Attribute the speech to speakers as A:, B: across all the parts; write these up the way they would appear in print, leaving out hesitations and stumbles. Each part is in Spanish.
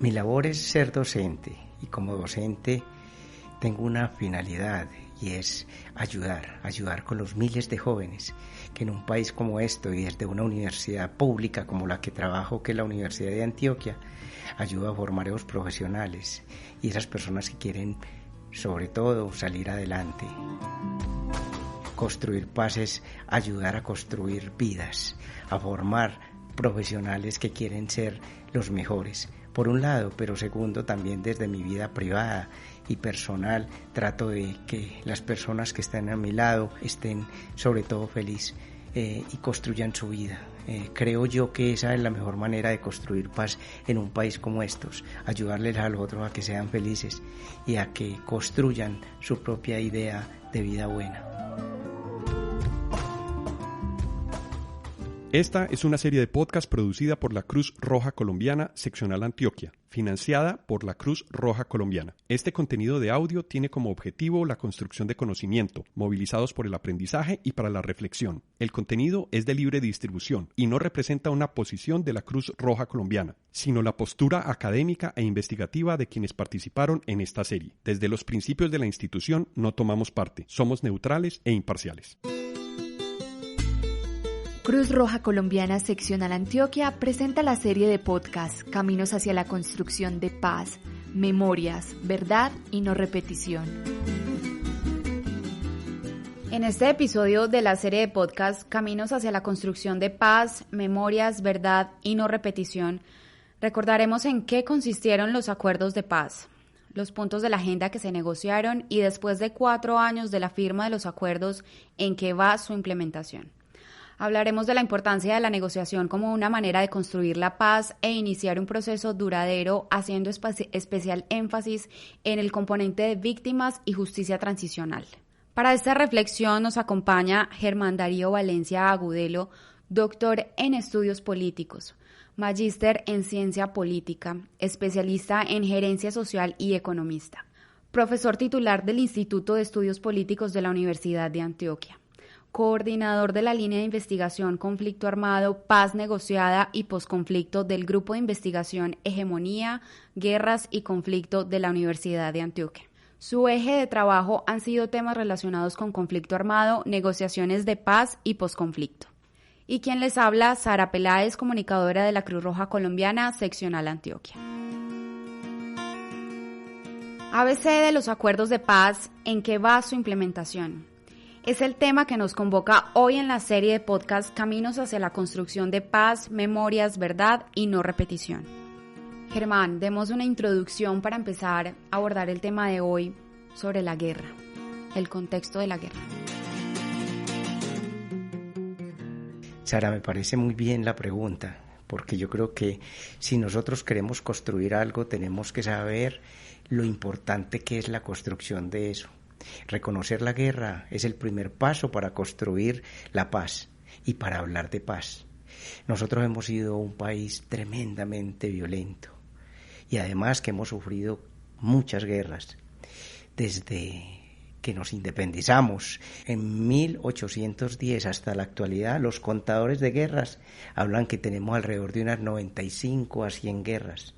A: Mi labor es ser docente y como docente tengo una finalidad y es ayudar con los miles de jóvenes que en un país como esto y desde una universidad pública como la que trabajo, que es la Universidad de Antioquia, ayuda a formar a los profesionales y esas personas que quieren sobre todo salir adelante. Construir paz es ayudar a construir vidas, a formar profesionales que quieren ser los mejores. Por un lado, pero segundo, también desde mi vida privada y personal, trato de que las personas que están a mi lado estén sobre todo felices y construyan su vida. Creo yo que esa es la mejor manera de construir paz en un país como estos, ayudarles a los otros a que sean felices y a que construyan su propia idea de vida buena.
B: Esta es una serie de podcast producida por la Cruz Roja Colombiana, Seccional Antioquia, financiada por la Cruz Roja Colombiana. Este contenido de audio tiene como objetivo la construcción de conocimiento, movilizados por el aprendizaje y para la reflexión. El contenido es de libre distribución y no representa una posición de la Cruz Roja Colombiana, sino la postura académica e investigativa de quienes participaron en esta serie. Desde los principios de la institución no tomamos parte, somos neutrales e imparciales.
C: Cruz Roja Colombiana Seccional Antioquia presenta la serie de podcast Caminos hacia la construcción de paz, memorias, verdad y no repetición.
D: En este episodio de la serie de podcast Caminos hacia la construcción de paz, memorias, verdad y no repetición, recordaremos en qué consistieron los acuerdos de paz, los puntos de la agenda que se negociaron y después de 4 años de la firma de los acuerdos, en qué va su implementación. Hablaremos de la importancia de la negociación como una manera de construir la paz e iniciar un proceso duradero, haciendo especial énfasis en el componente de víctimas y justicia transicional. Para esta reflexión nos acompaña Germán Darío Valencia Agudelo, doctor en estudios políticos, magíster en ciencia política, especialista en gerencia social y economista, profesor titular del Instituto de Estudios Políticos de la Universidad de Antioquia, coordinador de la línea de investigación Conflicto Armado, Paz Negociada y Posconflicto del Grupo de Investigación Hegemonía, Guerras y Conflicto de la Universidad de Antioquia. Su eje de trabajo han sido temas relacionados con conflicto armado, negociaciones de paz y posconflicto. Y quien les habla, Sara Peláez, comunicadora de la Cruz Roja Colombiana, Seccional Antioquia. ABC de los acuerdos de paz, ¿en qué va su implementación? Es el tema que nos convoca hoy en la serie de podcast Caminos hacia la construcción de paz, memorias, verdad y no repetición. Germán, demos una introducción para empezar a abordar el tema de hoy sobre la guerra, el contexto de la guerra.
A: Sara, me parece muy bien la pregunta, porque yo creo que si nosotros queremos construir algo, tenemos que saber lo importante que es la construcción de eso. Reconocer la guerra es el primer paso para construir la paz y para hablar de paz. Nosotros hemos sido un país tremendamente violento y además que hemos sufrido muchas guerras desde que nos independizamos en 1810 hasta la actualidad. Los contadores de guerras hablan que tenemos alrededor de unas 95 a 100 guerras,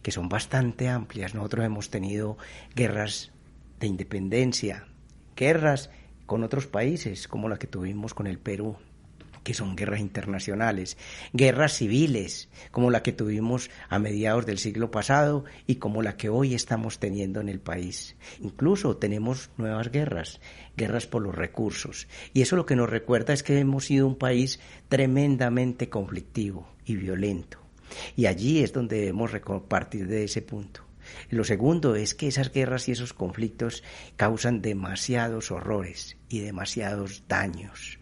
A: que son bastante amplias. Nosotros hemos tenido guerras de independencia, guerras con otros países como la que tuvimos con el Perú, que son guerras internacionales, guerras civiles como la que tuvimos a mediados del siglo pasado y como la que hoy estamos teniendo en el país. Incluso tenemos nuevas guerras por los recursos, y eso lo que nos recuerda es que hemos sido un país tremendamente conflictivo y violento, y allí es donde debemos partir de ese punto. Lo segundo es que esas guerras y esos conflictos causan demasiados horrores y demasiados daños.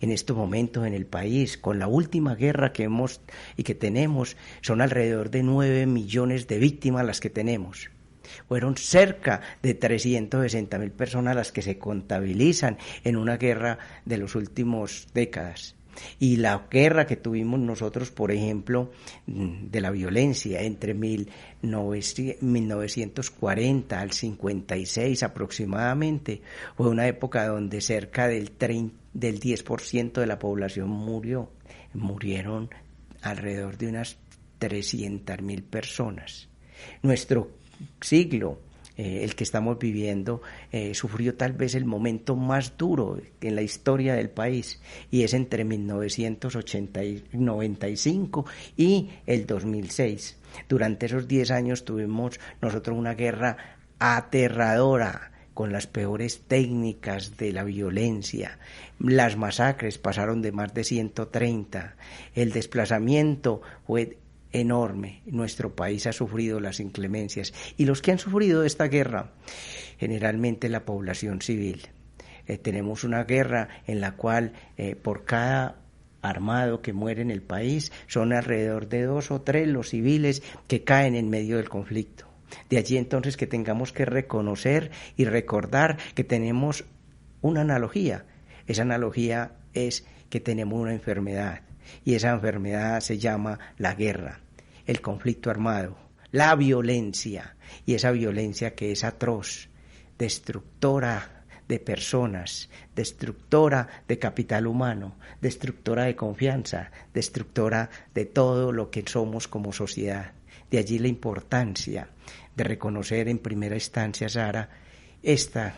A: En estos momentos en el país, con la última guerra que hemos y que tenemos, son alrededor de 9 millones de víctimas las que tenemos. Fueron cerca de 360.000 personas las que se contabilizan en una guerra de las últimas décadas. Y la guerra que tuvimos nosotros, por ejemplo, de la violencia entre 1940 al 56 aproximadamente, fue una época donde cerca del 10% de la población murieron alrededor de unas 300.000 personas. Nuestro siglo, el que estamos viviendo, sufrió tal vez el momento más duro en la historia del país, y es entre 1995 y el 2006. Durante esos 10 años tuvimos nosotros una guerra aterradora, con las peores técnicas de la violencia. Las masacres pasaron de más de 130. El desplazamiento fue enorme. Nuestro país ha sufrido las inclemencias. Y los que han sufrido esta guerra, generalmente la población civil. Tenemos una guerra en la cual por cada armado que muere en el país son alrededor de 2 o 3 los civiles que caen en medio del conflicto. De allí entonces que tengamos que reconocer y recordar que tenemos una analogía. Esa analogía es que tenemos una enfermedad, y esa enfermedad se llama la guerra, el conflicto armado, la violencia, y esa violencia que es atroz, destructora de personas, destructora de capital humano, destructora de confianza, destructora de todo lo que somos como sociedad. De allí la importancia de reconocer en primera instancia, Sara, esta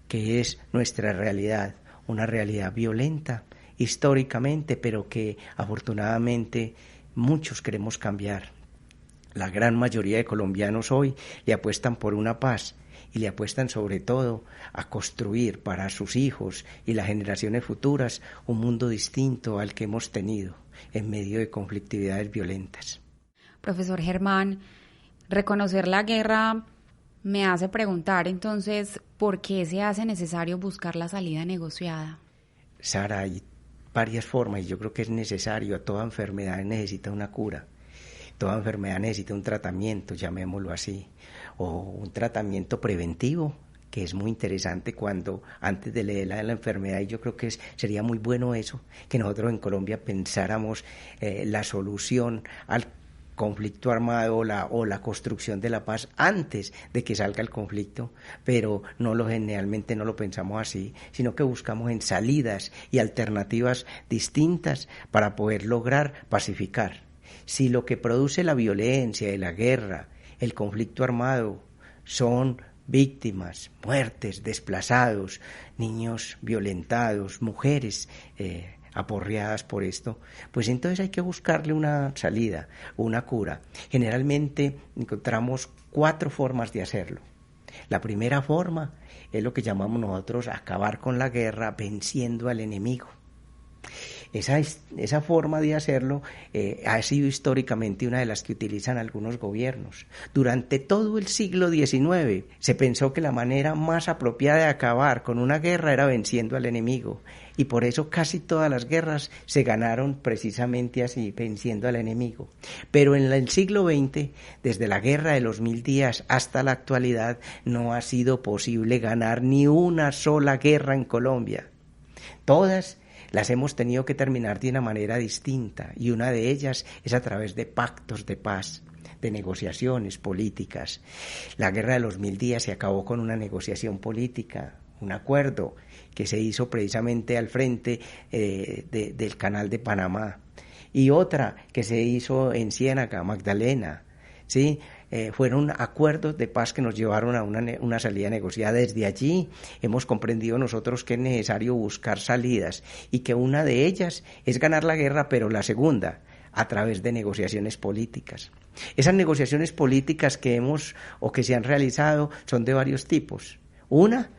A: que es nuestra realidad, una realidad violenta históricamente, pero que afortunadamente muchos queremos cambiar. La gran mayoría de colombianos hoy le apuestan por una paz, y le apuestan sobre todo a construir para sus hijos y las generaciones futuras un mundo distinto al que hemos tenido en medio de conflictividades violentas.
D: Profesor Germán, reconocer la guerra me hace preguntar entonces, ¿por qué se hace necesario buscar la salida negociada?
A: Sara, hay varias formas, y yo creo que es necesario. Toda enfermedad necesita una cura, toda enfermedad necesita un tratamiento, llamémoslo así, o un tratamiento preventivo, que es muy interesante cuando antes de leer la enfermedad, y yo creo que sería muy bueno eso, que nosotros en Colombia pensáramos la solución al conflicto armado o la construcción de la paz antes de que salga el conflicto, pero generalmente no lo pensamos así, sino que buscamos en salidas y alternativas distintas para poder lograr pacificar. Si lo que produce la violencia y la guerra, el conflicto armado, son víctimas, muertes, desplazados, niños violentados, mujeres aporreadas por esto, pues entonces hay que buscarle una salida, una cura. Generalmente encontramos 4 formas de hacerlo. La primera forma es lo que llamamos nosotros acabar con la guerra venciendo al enemigo. Esa forma de hacerlo ha sido históricamente una de las que utilizan algunos gobiernos. Durante todo el siglo XIX se pensó que la manera más apropiada de acabar con una guerra era venciendo al enemigo, y por eso casi todas las guerras se ganaron precisamente así, venciendo al enemigo. Pero en el siglo XX, desde la Guerra de los 1000 días hasta la actualidad, no ha sido posible ganar ni una sola guerra en Colombia. Todas las hemos tenido que terminar de una manera distinta, y una de ellas es a través de pactos de paz, de negociaciones políticas. La Guerra de los 1000 días se acabó con una negociación política, un acuerdo que se hizo precisamente al frente del Canal de Panamá, y otra que se hizo en Ciénaga, Magdalena, ¿sí? Fueron acuerdos de paz que nos llevaron a una salida negociada. Desde allí hemos comprendido nosotros que es necesario buscar salidas, y que una de ellas es ganar la guerra, pero la segunda, a través de negociaciones políticas. Esas negociaciones políticas que se han realizado son de varios tipos. Una,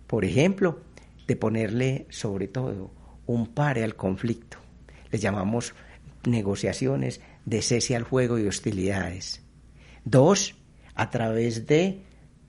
A: por ejemplo, de ponerle sobre todo un pare al conflicto. Les llamamos negociaciones de cese al fuego y hostilidades. 2, a través de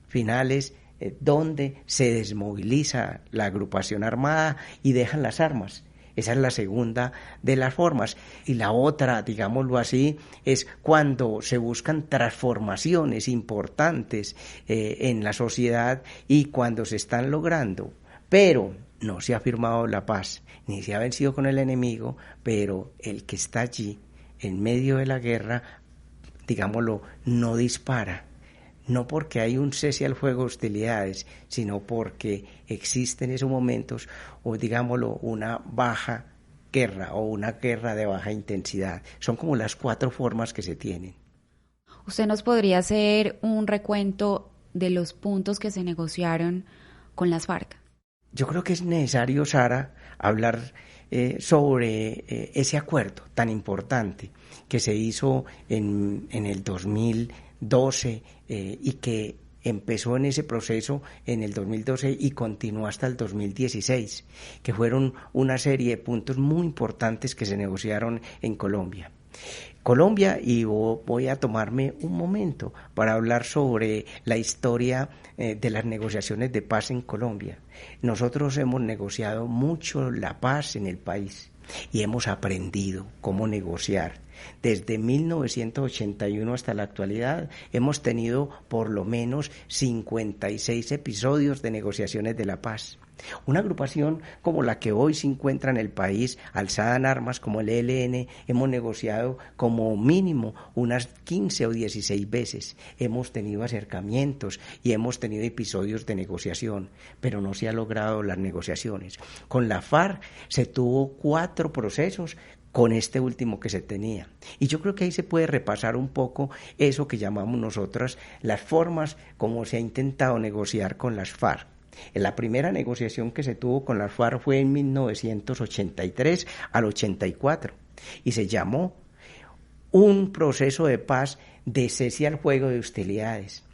A: finales donde se desmoviliza la agrupación armada y dejan las armas. Esa es la segunda de las formas. Y la otra, digámoslo así, es cuando se buscan transformaciones importantes en la sociedad, y cuando se están logrando, pero no se ha firmado la paz, ni se ha vencido con el enemigo, pero el que está allí, en medio de la guerra, digámoslo, no dispara. No porque hay un cese al fuego de hostilidades, sino porque existen en esos momentos, o digámoslo, una baja guerra o una guerra de baja intensidad. Son como las 4 formas que se tienen.
D: ¿Usted nos podría hacer un recuento de los puntos que se negociaron con las FARC?
A: Yo creo que es necesario, Sara, hablar sobre ese acuerdo tan importante que se hizo en el 2012 y que empezó en ese proceso en el 2012 y continuó hasta el 2016, que fueron una serie de puntos muy importantes que se negociaron en Colombia. Y voy a tomarme un momento para hablar sobre la historia de las negociaciones de paz en Colombia. Nosotros hemos negociado mucho la paz en el país y hemos aprendido cómo negociar. Desde 1981 hasta la actualidad hemos tenido por lo menos 56 episodios de negociaciones de la paz. Una agrupación como la que hoy se encuentra en el país, alzada en armas como el ELN, hemos negociado como mínimo unas 15 o 16 veces. Hemos tenido acercamientos y hemos tenido episodios de negociación, pero no se han logrado las negociaciones. Con la FARC se tuvo 4 procesos con este último que se tenía. Y yo creo que ahí se puede repasar un poco eso que llamamos nosotras las formas como se ha intentado negociar con las FARC. La primera negociación que se tuvo con las FARC fue en 1983 al 84 y se llamó un proceso de paz de cese al fuego de hostilidades.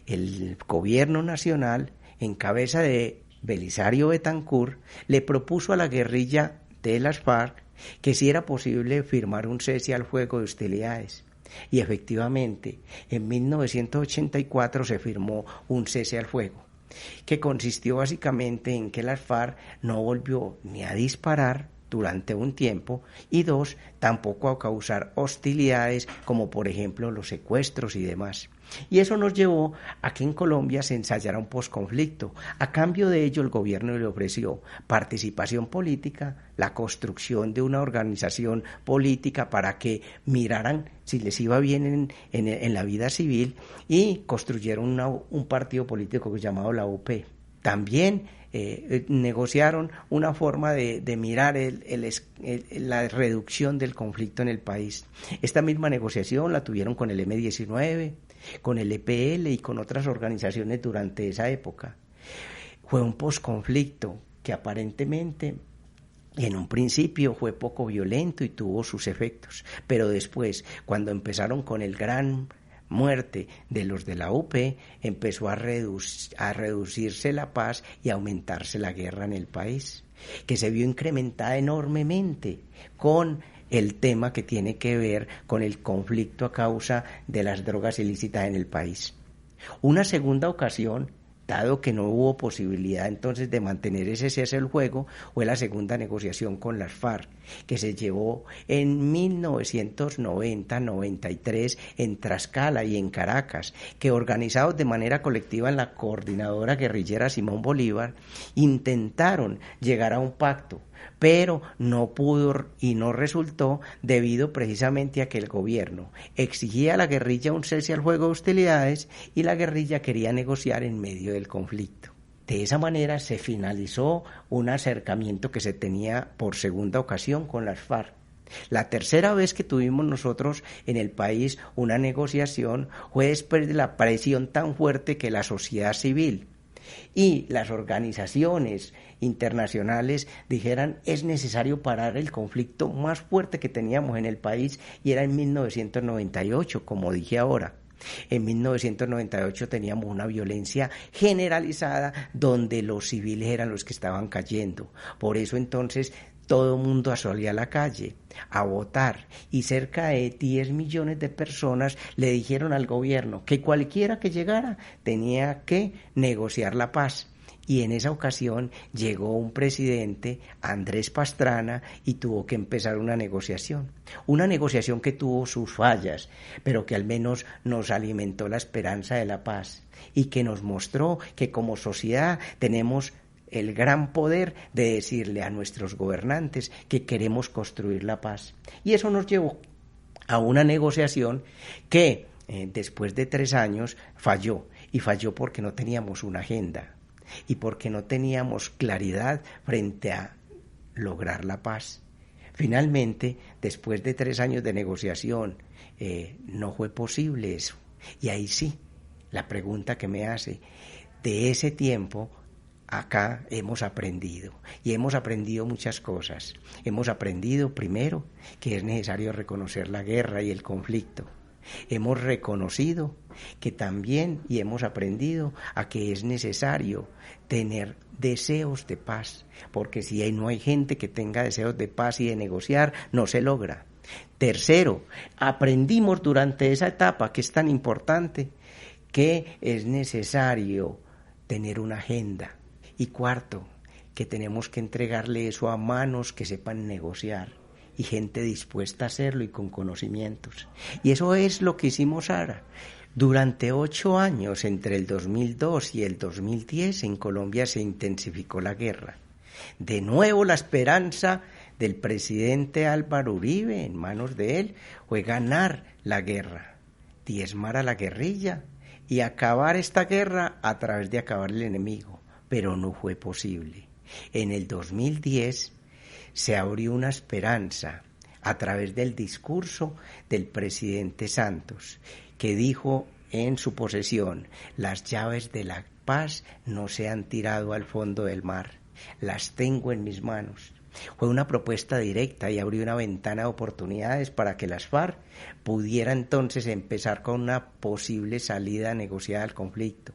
A: El gobierno nacional, en cabeza de Belisario Betancur, le propuso a la guerrilla de las FARC que si era posible firmar un cese al fuego de hostilidades. Y efectivamente, en 1984 se firmó un cese al fuego, que consistió básicamente en que las FARC no volvió ni a disparar durante un tiempo y 2, tampoco a causar hostilidades como por ejemplo los secuestros y demás. Y eso nos llevó a que en Colombia se ensayara un posconflicto. A cambio de ello el gobierno le ofreció participación política, la construcción de una organización política para que miraran si les iba bien en la vida civil y construyeron un partido político llamado la UP. También negociaron una forma de mirar la reducción del conflicto en el país. Esta misma negociación la tuvieron con el M-19, con el EPL y con otras organizaciones durante esa época. Fue un posconflicto que aparentemente en un principio fue poco violento y tuvo sus efectos, pero después, cuando empezaron con el gran muerte de los de la UP, empezó a reducirse la paz y a aumentarse la guerra en el país, que se vio incrementada enormemente con el tema que tiene que ver con el conflicto a causa de las drogas ilícitas en el país. Una segunda ocasión, dado que no hubo posibilidad entonces de mantener ese cese al fuego, fue la segunda negociación con las FARC, que se llevó en 1990-93 en Tlaxcala y en Caracas, que organizados de manera colectiva en la coordinadora guerrillera Simón Bolívar, intentaron llegar a un pacto, pero no pudo y no resultó debido precisamente a que el gobierno exigía a la guerrilla un cese al fuego de hostilidades y la guerrilla quería negociar en medio del conflicto. De esa manera se finalizó un acercamiento que se tenía por segunda ocasión con las FARC. La tercera vez que tuvimos nosotros en el país una negociación fue después de la presión tan fuerte que la sociedad civil y las organizaciones internacionales dijeran es necesario parar el conflicto más fuerte que teníamos en el país, y era en 1998, como dije ahora. En 1998 teníamos una violencia generalizada donde los civiles eran los que estaban cayendo. Por eso entonces todo el mundo salía a la calle a votar y cerca de 10 millones de personas le dijeron al gobierno que cualquiera que llegara tenía que negociar la paz. Y en esa ocasión llegó un presidente, Andrés Pastrana, y tuvo que empezar una negociación que tuvo sus fallas, pero que al menos nos alimentó la esperanza de la paz y que nos mostró que como sociedad tenemos el gran poder de decirle a nuestros gobernantes que queremos construir la paz. Y eso nos llevó a una negociación que después de 3 años falló, y falló porque no teníamos una agenda y porque no teníamos claridad frente a lograr la paz. Finalmente, después de 3 años de negociación, no fue posible eso. Y ahí sí, la pregunta que me hace, de ese tiempo, acá hemos aprendido, y hemos aprendido muchas cosas. Hemos aprendido, primero, que es necesario reconocer la guerra y el conflicto. Hemos reconocido que también, y hemos aprendido a que es necesario tener deseos de paz, porque si no hay gente que tenga deseos de paz y de negociar, no se logra. Tercero, aprendimos durante esa etapa, que es tan importante, que es necesario tener una agenda. Y cuarto, que tenemos que entregarle eso a manos que sepan negociar y gente dispuesta a hacerlo y con conocimientos. Y eso es lo que hicimos ahora. Durante 8 años, entre el 2002 y el 2010, en Colombia se intensificó la guerra. De nuevo la esperanza del presidente Álvaro Uribe, en manos de él, fue ganar la guerra, diezmar a la guerrilla y acabar esta guerra a través de acabar el enemigo. Pero no fue posible. En el 2010 se abrió una esperanza a través del discurso del presidente Santos, que dijo en su posesión: las llaves de la paz no se han tirado al fondo del mar, las tengo en mis manos. Fue una propuesta directa y abrió una ventana de oportunidades para que las FARC pudiera entonces empezar con una posible salida negociada al conflicto.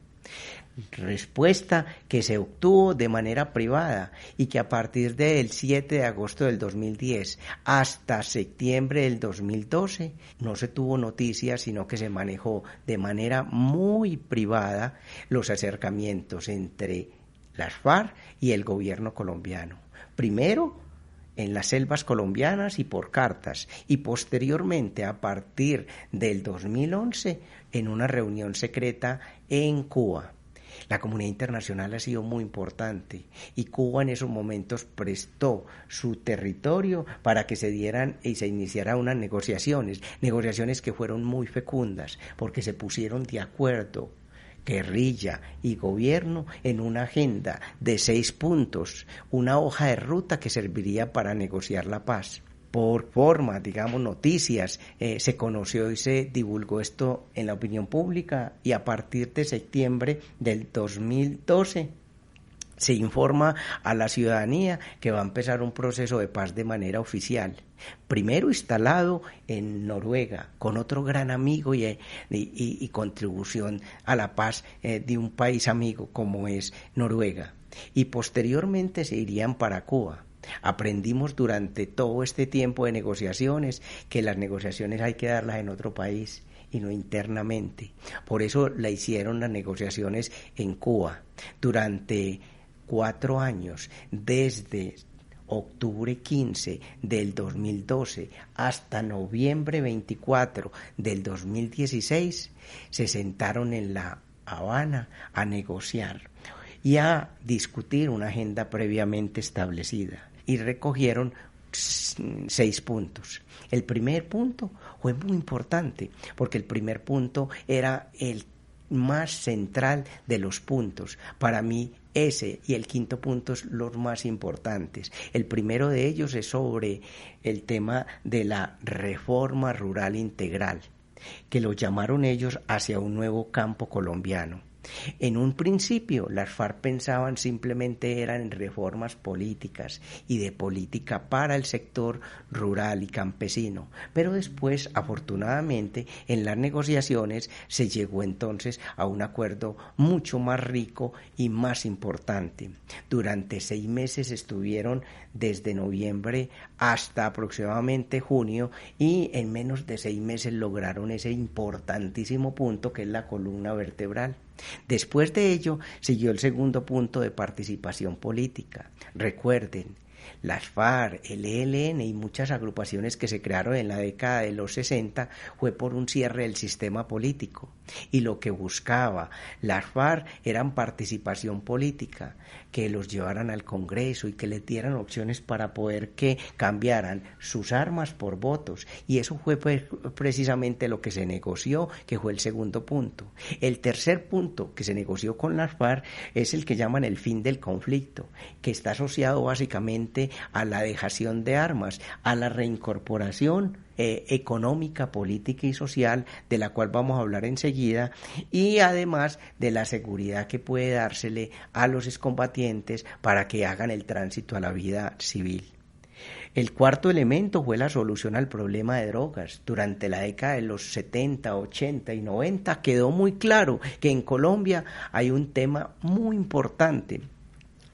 A: Respuesta que se obtuvo de manera privada y que a partir del 7 de agosto del 2010 hasta septiembre del 2012 no se tuvo noticia, sino que se manejó de manera muy privada los acercamientos entre las FARC y el gobierno colombiano. Primero en las selvas colombianas y por cartas, y posteriormente a partir del 2011 en una reunión secreta en Cuba. La comunidad internacional ha sido muy importante y Cuba en esos momentos prestó su territorio para que se dieran y se iniciaran unas negociaciones que fueron muy fecundas porque se pusieron de acuerdo guerrilla y gobierno en una agenda de 6 puntos, una hoja de ruta que serviría para negociar la paz. Por forma, digamos, noticias, se conoció y se divulgó esto en la opinión pública y a partir de septiembre del 2012 se informa a la ciudadanía que va a empezar un proceso de paz de manera oficial. Primero instalado en Noruega, con otro gran amigo y contribución a la paz de un país amigo como es Noruega. Y posteriormente se irían para Cuba. Aprendimos durante todo este tiempo de negociaciones que las negociaciones hay que darlas en otro país y no internamente. Por eso la hicieron las negociaciones en Cuba durante 4 años, desde octubre 15 del 2012 hasta noviembre 24 del 2016, se sentaron en La Habana a negociar y a discutir una agenda previamente establecida y recogieron 6 puntos. El primer punto fue muy importante porque el primer punto era el más central de los puntos. Para mí ese y el quinto punto son los más importantes. El primero de ellos es sobre el tema de la reforma rural integral, que lo llamaron ellos hacia un nuevo campo colombiano. En un principio las FARC pensaban simplemente eran en reformas políticas y de política para el sector rural y campesino, pero después afortunadamente en las negociaciones se llegó entonces a un acuerdo mucho más rico y más importante. Durante 6 meses estuvieron desde noviembre hasta aproximadamente junio y en menos de 6 meses lograron ese importantísimo punto que es la columna vertebral. Después de ello siguió el segundo punto de participación política. Recuerden, las FARC, el ELN y muchas agrupaciones que se crearon en la década de los 60 fue por un cierre del sistema político y lo que buscaba las FARC eran participación política, que los llevaran al Congreso y que les dieran opciones para poder que cambiaran sus armas por votos y eso fue precisamente lo que se negoció, que fue el segundo punto. El tercer punto que se negoció con las FARC es el que llaman el fin del conflicto, que está asociado básicamente finalmente a la dejación de armas, a la reincorporación económica, política y social, de la cual vamos a hablar enseguida, y además de la seguridad que puede dársele a los excombatientes para que hagan el tránsito a la vida civil. El cuarto elemento fue la solución al problema de drogas. Durante la década de los 70, 80 y 90 quedó muy claro que en Colombia hay un tema muy importante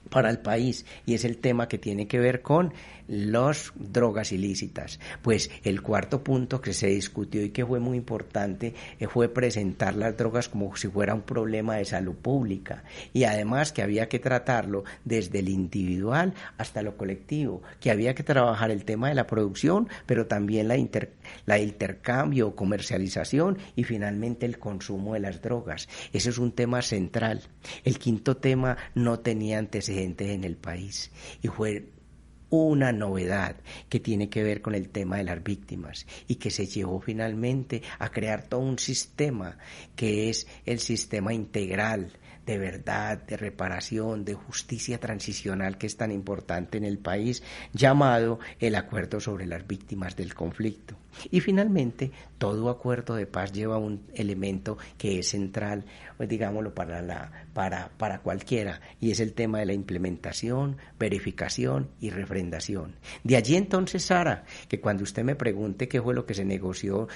A: para el país, y es el tema que tiene que ver con las drogas ilícitas. Pues el cuarto punto que se discutió y que fue muy importante fue presentar las drogas como si fuera un problema de salud pública, y además que había que tratarlo desde el individual hasta lo colectivo, que había que trabajar el tema de la producción, pero también la intercambio o comercialización y finalmente el consumo de las drogas. Ese es un tema central. El quinto tema no tenía antecedentes en el país y fue una novedad que tiene que ver con el tema de las víctimas, y que se llevó finalmente a crear todo un sistema que es el sistema integral de verdad, de reparación, de justicia transicional, que es tan importante en el país, llamado el Acuerdo sobre las Víctimas del Conflicto. Y finalmente, todo acuerdo de paz lleva un elemento que es central, digámoslo, para cualquiera, y es el tema de la implementación, verificación y refrendación. De allí entonces, Sara, que cuando usted me pregunte qué fue lo que se negoció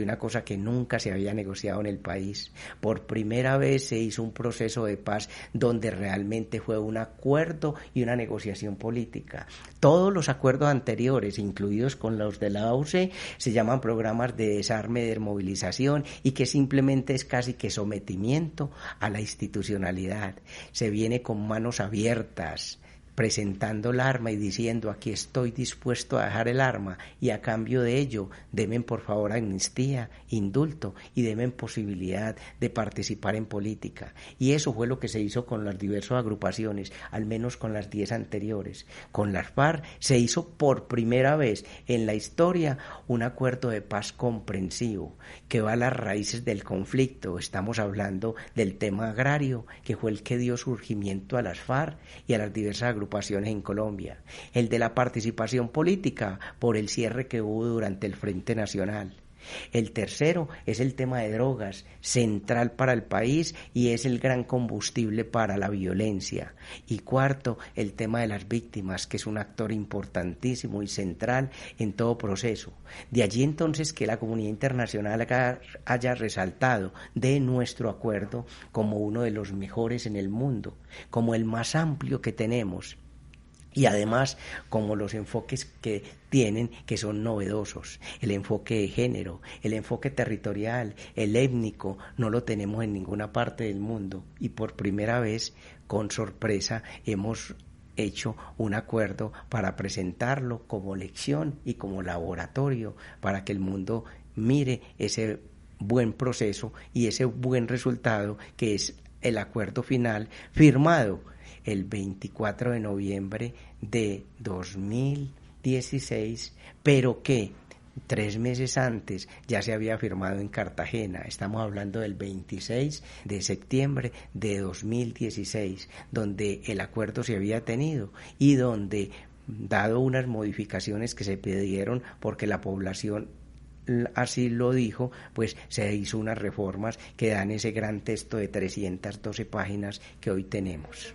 A: una cosa que nunca se había negociado en el país. Por primera vez se hizo un proceso de paz donde realmente fue un acuerdo y una negociación política. Todos los acuerdos anteriores, incluidos con los de la OCE, se llaman programas de desarme, de desmovilización, y que simplemente es casi que sometimiento a la institucionalidad. Se viene con manos abiertas, presentando el arma y diciendo: aquí estoy dispuesto a dejar el arma, y a cambio de ello denme por favor amnistía, indulto, y denme posibilidad de participar en política. Y eso fue lo que se hizo con las diversas agrupaciones, al menos con las 10 anteriores. Con las FARC se hizo por primera vez en la historia un acuerdo de paz comprensivo que va a las raíces del conflicto. Estamos hablando del tema agrario, que fue el que dio surgimiento a las FARC y a las diversas agrupaciones en Colombia. El de la participación política, por el cierre que hubo durante el Frente Nacional. El tercero es el tema de drogas, central para el país y es el gran combustible para la violencia. Y cuarto, el tema de las víctimas, que es un actor importantísimo y central en todo proceso. De allí entonces que la comunidad internacional haya resaltado de nuestro acuerdo como uno de los mejores en el mundo, como el más amplio que tenemos. Y además, como los enfoques que tienen, que son novedosos, el enfoque de género, el enfoque territorial, el étnico, no lo tenemos en ninguna parte del mundo. Y por primera vez, con sorpresa, hemos hecho un acuerdo para presentarlo como lección y como laboratorio para que el mundo mire ese buen proceso y ese buen resultado que es el acuerdo final firmado el 24 de noviembre de 2016, pero que 3 meses antes ya se había firmado en Cartagena. Estamos hablando del 26 de septiembre de 2016, donde el acuerdo se había tenido y donde, dado unas modificaciones que se pidieron porque la población así lo dijo, pues se hizo unas reformas que dan ese gran texto de 312 páginas que hoy tenemos.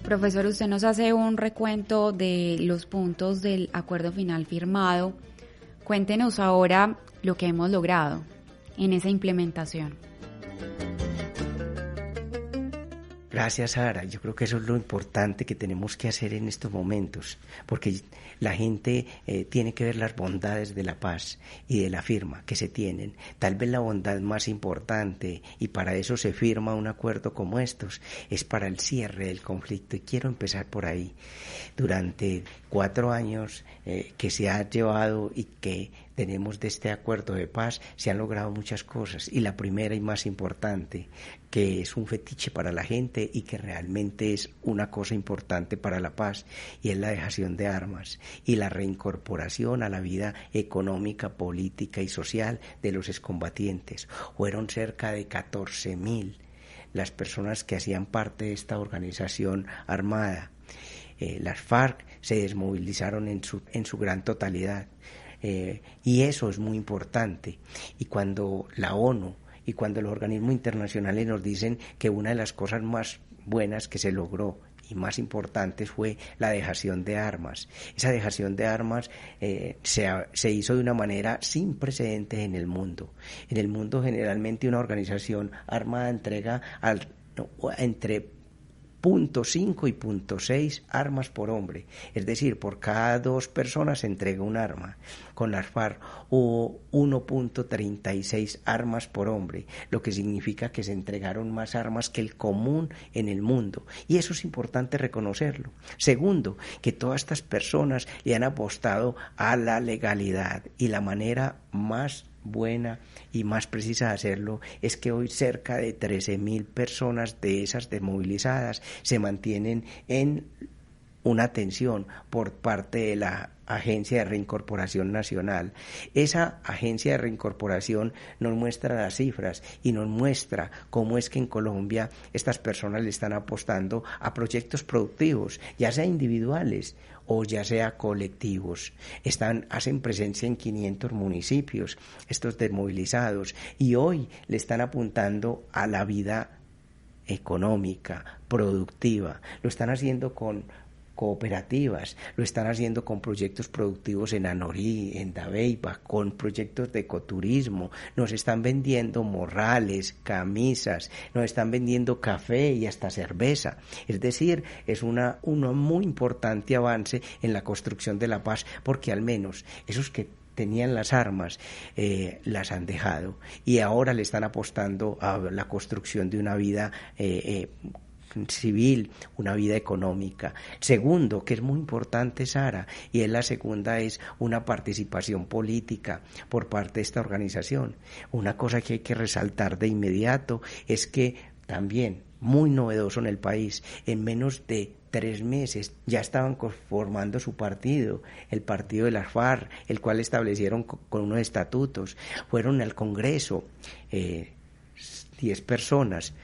D: Profesor, usted nos hace un recuento de los puntos del acuerdo final firmado. Cuéntenos ahora lo que hemos logrado en esa implementación.
A: Gracias, Sara. Yo creo que eso es lo importante que tenemos que hacer en estos momentos, porque la gente tiene que ver las bondades de la paz y de la firma que se tienen. Tal vez la bondad más importante, y para eso se firma un acuerdo como estos, es para el cierre del conflicto. Y quiero empezar por ahí. Durante 4 años que se ha llevado y que tenemos de este acuerdo de paz, se han logrado muchas cosas, y la primera y más importante, que es un fetiche para la gente y que realmente es una cosa importante para la paz, y es la dejación de armas y la reincorporación a la vida económica, política y social de los excombatientes. Fueron cerca de 14.000 las personas que hacían parte de esta organización armada. Las FARC se desmovilizaron en su gran totalidad, y eso es muy importante. Y cuando la ONU y cuando los organismos internacionales nos dicen que una de las cosas más buenas que se logró y más importantes fue la dejación de armas. Esa dejación de armas se hizo de una manera sin precedentes en el mundo. En el mundo generalmente una organización armada entrega entre 0.5 y 0.6 armas por hombre, es decir, por cada 2 personas se entrega un arma. Con las FARC hubo 1.36 armas por hombre, lo que significa que se entregaron más armas que el común en el mundo, y eso es importante reconocerlo. Segundo, que todas estas personas le han apostado a la legalidad, y la manera más buena y más precisa de hacerlo es que hoy cerca de 13.000 personas de esas desmovilizadas se mantienen en una atención por parte de la Agencia de Reincorporación Nacional. Esa Agencia de Reincorporación nos muestra las cifras y nos muestra cómo es que en Colombia estas personas le están apostando a proyectos productivos, ya sea individuales o ya sea colectivos. Hacen presencia en 500 municipios, estos desmovilizados, y hoy le están apuntando a la vida económica, productiva. Lo están haciendo con cooperativas, lo están haciendo con proyectos productivos en Anorí, en Dabeiba, con proyectos de ecoturismo, nos están vendiendo morrales, camisas, nos están vendiendo café y hasta cerveza. Es decir, es un muy importante avance en la construcción de la paz, porque al menos esos que tenían las armas, las han dejado, y ahora le están apostando a la construcción de una vida civil, una vida económica. Segundo, que es muy importante, Sara, y es la segunda, es una participación política por parte de esta organización. Una cosa que hay que resaltar de inmediato es que también, muy novedoso en el país, en menos de 3 meses ya estaban formando su partido, el partido de las FARC, el cual establecieron con unos estatutos. Fueron al Congreso 10 personas,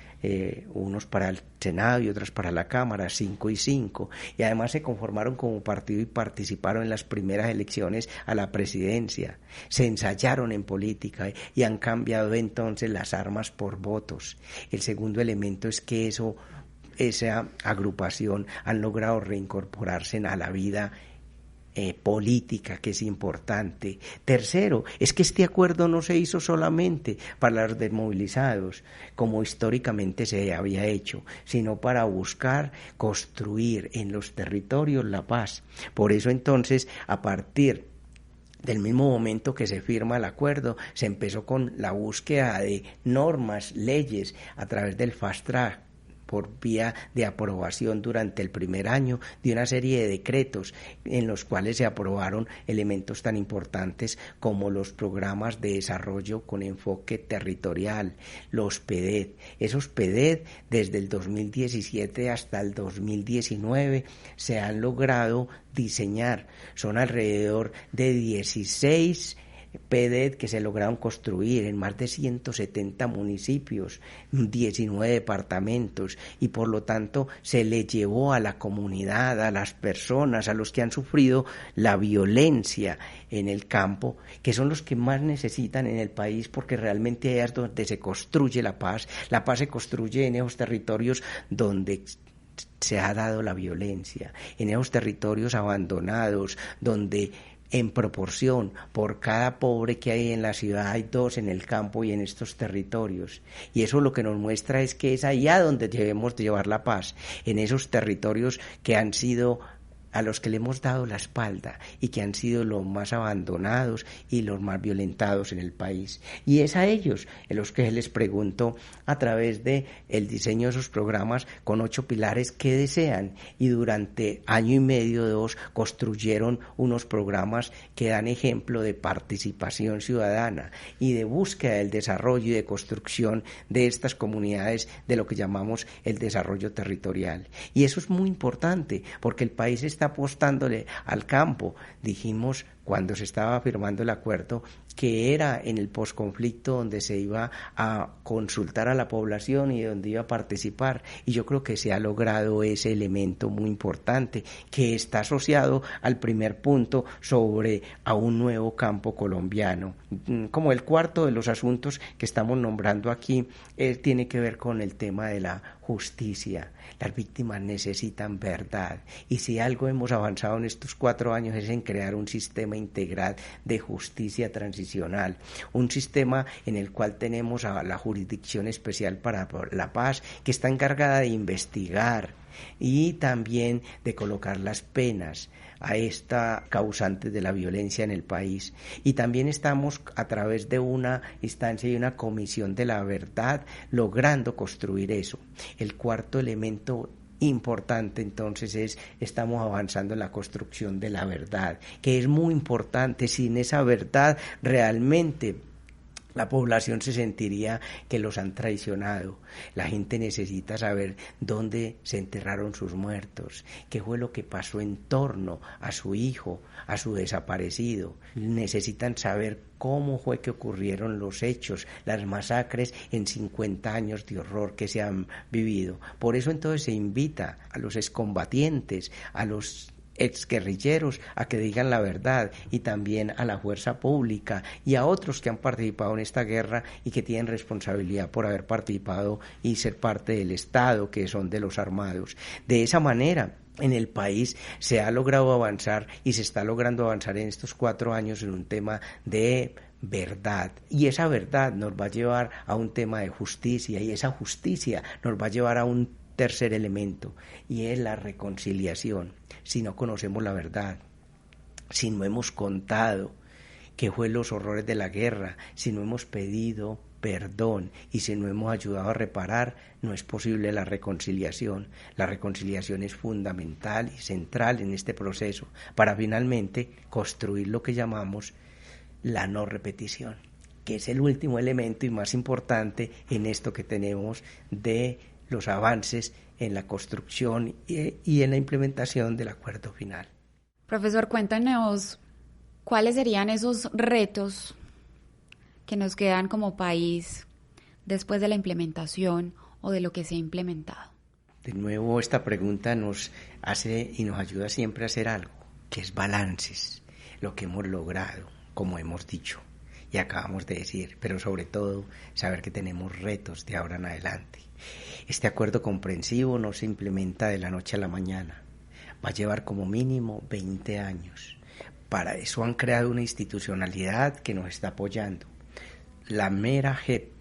A: unos para el Senado y otras para la Cámara, 5 y 5, y además se conformaron como partido y participaron en las primeras elecciones a la presidencia. Se ensayaron en política y han cambiado entonces las armas por votos. El segundo elemento es que esa agrupación han logrado reincorporarse a la vida política, que es importante. Tercero, es que este acuerdo no se hizo solamente para los desmovilizados, como históricamente se había hecho, sino para buscar construir en los territorios la paz. Por eso entonces, a partir del mismo momento que se firma el acuerdo, se empezó con la búsqueda de normas, leyes, a través del fast track, por vía de aprobación durante el primer año de una serie de decretos en los cuales se aprobaron elementos tan importantes como los programas de desarrollo con enfoque territorial, los PEDED. Esos PEDED desde el 2017 hasta el 2019 se han logrado diseñar. Son alrededor de 16 PEDED que se lograron construir en más de 170 municipios, 19 departamentos, y por lo tanto se le llevó a la comunidad, a las personas, a los que han sufrido la violencia en el campo, que son los que más necesitan en el país, porque realmente es donde se construye la paz. La paz se construye en esos territorios donde se ha dado la violencia, en esos territorios abandonados, donde en proporción, por cada pobre que hay en la ciudad hay 2 en el campo y en estos territorios. Y eso lo que nos muestra es que es allá donde debemos llevar la paz, en esos territorios que han sido, a los que le hemos dado la espalda y que han sido los más abandonados y los más violentados en el país. Y es a ellos en los que les pregunto, a través de el diseño de esos programas con 8 pilares, qué desean, y durante año y medio, 2, construyeron unos programas que dan ejemplo de participación ciudadana y de búsqueda del desarrollo y de construcción de estas comunidades, de lo que llamamos el desarrollo territorial. Y eso es muy importante, porque el país está apostándole al campo. Dijimos cuando se estaba firmando el acuerdo, que era en el posconflicto donde se iba a consultar a la población y donde iba a participar. Y yo creo que se ha logrado ese elemento muy importante que está asociado al primer punto sobre a un nuevo campo colombiano. Como el cuarto de los asuntos que estamos nombrando aquí tiene que ver con el tema de la justicia. Las víctimas necesitan verdad, y si algo hemos avanzado en estos 4 años es en crear un sistema integral de justicia transicional, un sistema en el cual tenemos a la Jurisdicción Especial para la Paz, que está encargada de investigar y también de colocar las penas a esta causante de la violencia en el país. Y también estamos a través de una instancia y una comisión de la verdad logrando construir eso. El cuarto elemento importante entonces estamos avanzando en la construcción de la verdad, que es muy importante. Sin esa verdad realmente la población se sentiría que los han traicionado. La gente necesita saber dónde se enterraron sus muertos, qué fue lo que pasó en torno a su hijo, a su desaparecido. Necesitan saber cómo fue que ocurrieron los hechos, las masacres en 50 años de horror que se han vivido. Por eso entonces se invita a los excombatientes, a los exguerrilleros a que digan la verdad, y también a la fuerza pública y a otros que han participado en esta guerra y que tienen responsabilidad por haber participado y ser parte del Estado, que son de los armados. De esa manera, en el país se ha logrado avanzar y se está logrando avanzar en estos 4 años en un tema de verdad, y esa verdad nos va a llevar a un tema de justicia, y esa justicia nos va a llevar a un tercer elemento, y es la reconciliación. Si no conocemos la verdad, si no hemos contado qué fue los horrores de la guerra, si no hemos pedido perdón y si no hemos ayudado a reparar, no es posible la reconciliación. La reconciliación es fundamental y central en este proceso para finalmente construir lo que llamamos la no repetición, que es el último elemento y más importante en esto que tenemos de los avances en la construcción y en la implementación del acuerdo final.
D: Profesor, cuéntanos cuáles serían esos retos que nos quedan como país después de la implementación o de lo que se ha implementado.
A: De nuevo, esta pregunta nos hace y nos ayuda siempre a hacer algo, que es balances, lo que hemos logrado, como hemos dicho y acabamos de decir, pero sobre todo saber que tenemos retos de ahora en adelante. Este acuerdo comprensivo no se implementa de la noche a la mañana, va a llevar como mínimo 20 años. Para eso han creado una institucionalidad que nos está apoyando. La mera JEP,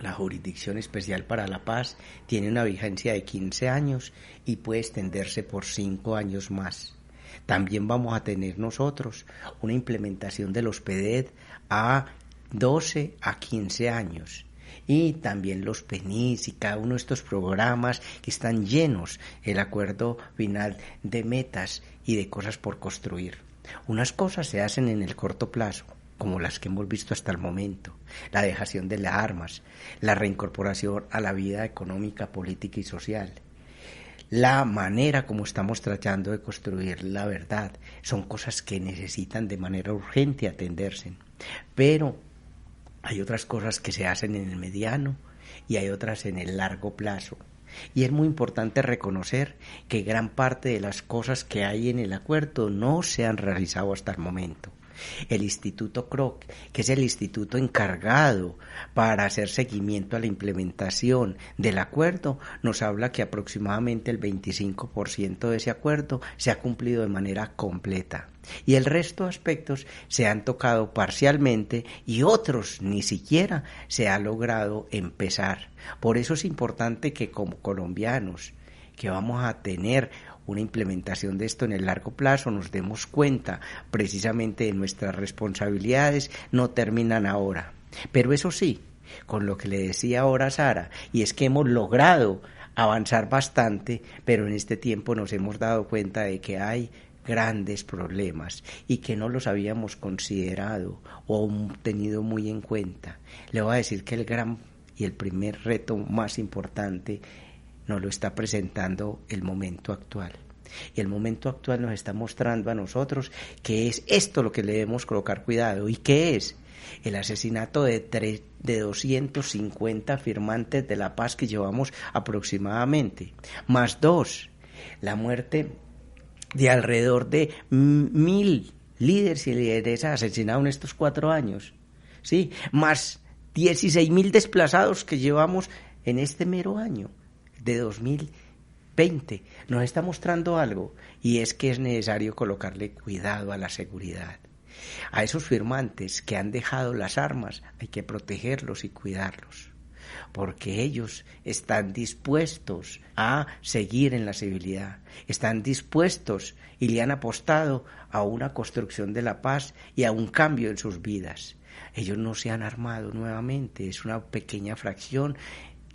A: la Jurisdicción Especial para la Paz, tiene una vigencia de 15 años y puede extenderse por 5 años más. También vamos a tener nosotros una implementación de los PEDED a 12 a 15 años. Y también los PENIS y cada uno de estos programas que están llenos, el acuerdo final de metas y de cosas por construir. Unas cosas se hacen en el corto plazo, como las que hemos visto hasta el momento, la dejación de las armas, la reincorporación a la vida económica, política y social. La manera como estamos tratando de construir la verdad son cosas que necesitan de manera urgente atenderse, pero hay otras cosas que se hacen en el mediano y hay otras en el largo plazo. Y es muy importante reconocer que gran parte de las cosas que hay en el acuerdo no se han realizado hasta el momento. El Instituto CROC, que es el instituto encargado para hacer seguimiento a la implementación del acuerdo, nos habla que aproximadamente el 25% de ese acuerdo se ha cumplido de manera completa y el resto de aspectos se han tocado parcialmente y otros ni siquiera se ha logrado empezar. Por eso es importante que como colombianos que vamos a tener una implementación de esto en el largo plazo, nos demos cuenta precisamente de nuestras responsabilidades, no terminan ahora. Pero eso sí, con lo que le decía ahora Sara, y es que hemos logrado avanzar bastante, pero en este tiempo nos hemos dado cuenta de que hay grandes problemas y que no los habíamos considerado o tenido muy en cuenta. Le voy a decir que el gran y el primer reto más importante nos lo está presentando el momento actual. Y el momento actual nos está mostrando a nosotros que es esto lo que le debemos colocar cuidado. ¿Y qué es? El asesinato de 250 firmantes de la paz que llevamos aproximadamente, más 2, la muerte de alrededor de 1.000 líderes y lideresas asesinados en estos 4 años, ¿sí? Más 16.000 desplazados que llevamos en este mero año de 2020. Nos está mostrando algo, y es que es necesario colocarle cuidado a la seguridad. A esos firmantes que han dejado las armas hay que protegerlos y cuidarlos, porque ellos están dispuestos a seguir en la civilidad, están dispuestos y le han apostado a una construcción de la paz y a un cambio en sus vidas. Ellos no se han armado nuevamente, es una pequeña fracción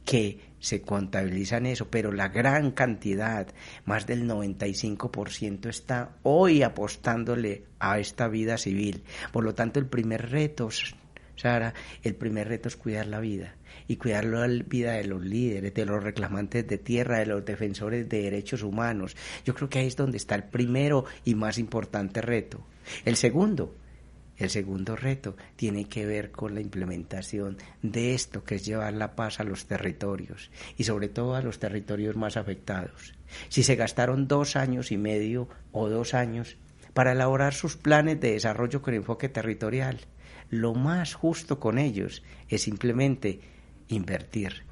A: que se contabiliza en eso, pero la gran cantidad, más del 95%, está hoy apostándole a esta vida civil. Por lo tanto, el primer reto, Sara, el primer reto es cuidar la vida, y cuidar la vida de los líderes, de los reclamantes de tierra, de los defensores de derechos humanos. Yo creo que ahí es donde está el primero y más importante reto. El segundo reto tiene que ver con la implementación de esto, que es llevar la paz a los territorios, y sobre todo a los territorios más afectados. Si se gastaron 2 años y medio o 2 años para elaborar sus planes de desarrollo con enfoque territorial, lo más justo con ellos es simplemente invertir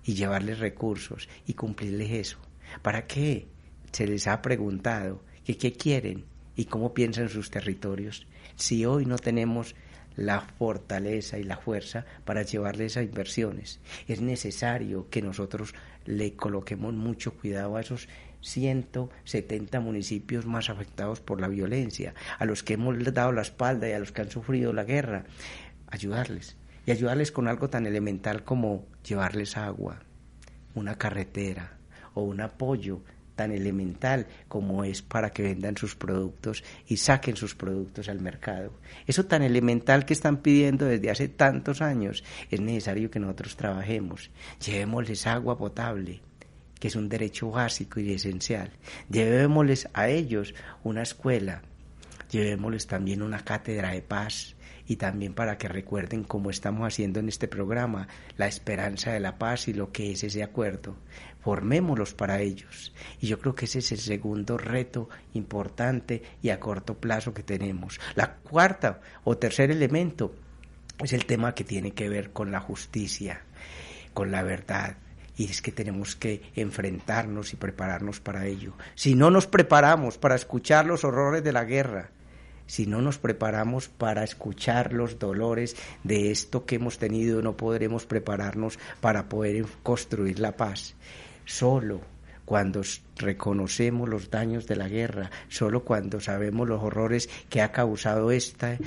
A: y llevarles recursos y cumplirles eso. ¿Para qué? Se les ha preguntado que qué quieren y cómo piensan sus territorios, si hoy no tenemos la fortaleza y la fuerza para llevarles esas inversiones. Es necesario que nosotros le coloquemos mucho cuidado a esos 170 municipios más afectados por la violencia, a los que hemos dado la espalda y a los que han sufrido la guerra, ayudarles. Y ayudarles con algo tan elemental como llevarles agua, una carretera o un apoyo tan elemental como es para que vendan sus productos y saquen sus productos al mercado. Eso tan elemental que están pidiendo desde hace tantos años, es necesario que nosotros trabajemos. Llevémosles agua potable, que es un derecho básico y esencial. Llevémosles a ellos una escuela, llevémosles también una cátedra de paz, y también para que recuerden, como estamos haciendo en este programa, la esperanza de la paz y lo que es ese acuerdo. Formémoslos para ellos. Y yo creo que ese es el segundo reto importante y a corto plazo que tenemos. La cuarta o tercer elemento es el tema que tiene que ver con la justicia, con la verdad. Y es que tenemos que enfrentarnos y prepararnos para ello. Si no nos preparamos para escuchar los horrores de la guerra, si no nos preparamos para escuchar los dolores de esto que hemos tenido, no podremos prepararnos para poder construir la paz. Solo cuando reconocemos los daños de la guerra, solo cuando sabemos los horrores que ha causado este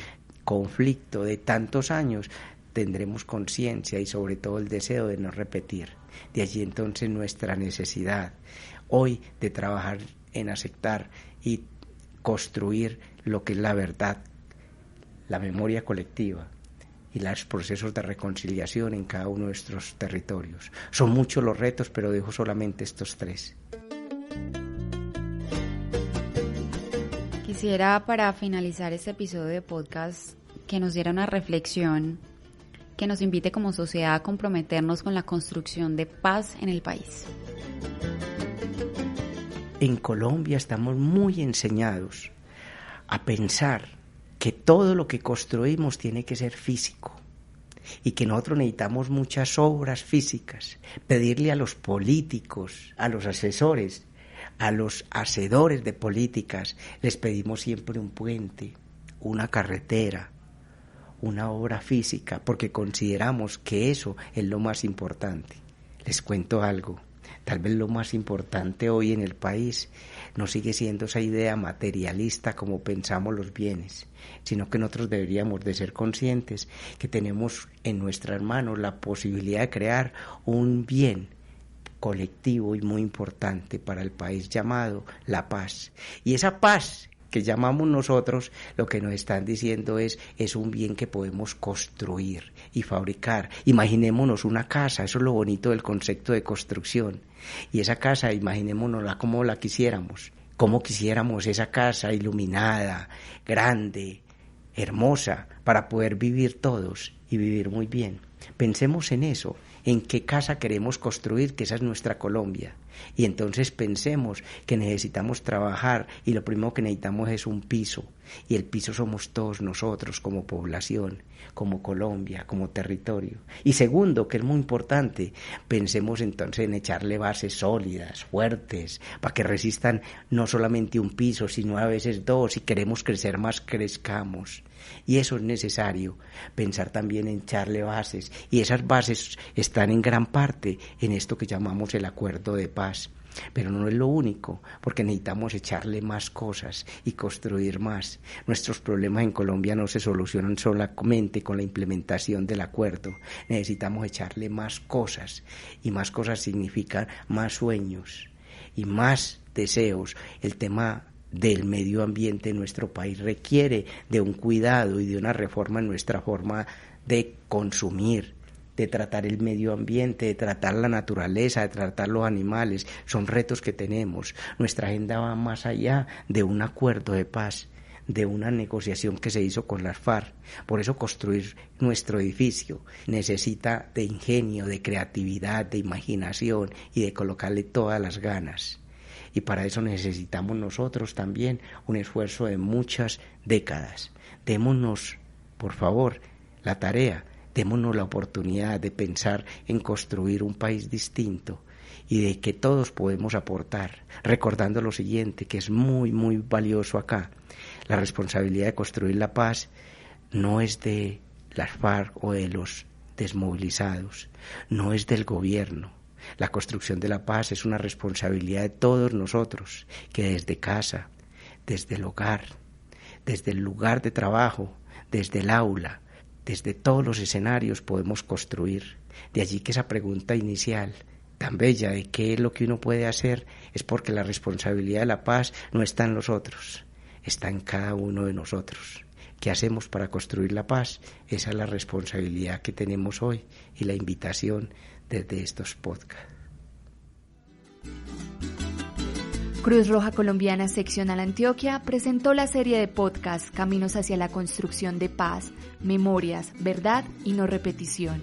A: conflicto de tantos años, tendremos conciencia y sobre todo el deseo de no repetir. De allí entonces nuestra necesidad hoy de trabajar en aceptar y construir lo que es la verdad, la memoria colectiva y los procesos de reconciliación en cada uno de nuestros territorios. Son muchos los retos, pero dejo solamente estos 3.
D: Quisiera, para finalizar este episodio de podcast, que nos diera una reflexión que nos invite como sociedad a comprometernos con la construcción de paz en el país.
A: En Colombia estamos muy enseñados a pensar que todo lo que construimos tiene que ser físico y que nosotros necesitamos muchas obras físicas, pedirle a los políticos, a los asesores, a los hacedores de políticas, les pedimos siempre un puente, una carretera, una obra física, porque consideramos que eso es lo más importante. Les cuento algo. Tal vez lo más importante hoy en el país no sigue siendo esa idea materialista como pensamos los bienes, sino que nosotros deberíamos de ser conscientes que tenemos en nuestras manos la posibilidad de crear un bien colectivo y muy importante para el país llamado la paz. Y esa paz que llamamos nosotros, lo que nos están diciendo es un bien que podemos construir y fabricar. Imaginémonos una casa, eso es lo bonito del concepto de construcción. Y esa casa, imaginémonosla como la quisiéramos, Cómo quisiéramos esa casa iluminada, grande, hermosa, para poder vivir todos y vivir muy bien. Pensemos en eso, en qué casa queremos construir, que esa es nuestra Colombia. Y entonces pensemos que necesitamos trabajar y lo primero que necesitamos es un piso. Y el piso somos todos nosotros como población, como Colombia, como territorio. Y segundo, que es muy importante, pensemos entonces en echarle bases sólidas, fuertes, para que resistan no solamente un piso, sino a veces dos. Si queremos crecer más, crezcamos. Y eso es necesario, pensar también en echarle bases. Y esas bases están en gran parte en esto que llamamos el acuerdo de paz. Pero no es lo único, porque necesitamos echarle más cosas y construir más. Nuestros problemas en Colombia no se solucionan solamente con la implementación del acuerdo. Necesitamos echarle más cosas, y más cosas significan más sueños y más deseos. El tema del medio ambiente en nuestro país requiere de un cuidado y de una reforma en nuestra forma de consumir, de tratar el medio ambiente, de tratar la naturaleza, de tratar los animales. Son retos que tenemos. Nuestra agenda va más allá de un acuerdo de paz, de una negociación que se hizo con las FARC. Por eso construir nuestro edificio necesita de ingenio, de creatividad, de imaginación y de colocarle todas las ganas. Y para eso necesitamos nosotros también un esfuerzo de muchas décadas. Démonos, por favor, la tarea, démonos la oportunidad de pensar en construir un país distinto y de que todos podemos aportar, recordando lo siguiente, que es muy, muy valioso acá. La responsabilidad de construir la paz no es de las FARC o de los desmovilizados, no es del gobierno. La construcción de la paz es una responsabilidad de todos nosotros, que desde casa, desde el hogar, desde el lugar de trabajo, desde el aula, desde todos los escenarios podemos construir. De allí que esa pregunta inicial, tan bella, de qué es lo que uno puede hacer, es porque la responsabilidad de la paz no está en los otros, está en cada uno de nosotros. ¿Qué hacemos para construir la paz? Esa es la responsabilidad que tenemos hoy y la invitación desde estos podcasts.
C: Cruz Roja Colombiana Seccional Antioquia presentó la serie de podcast Caminos hacia la construcción de paz, memorias, verdad y no repetición.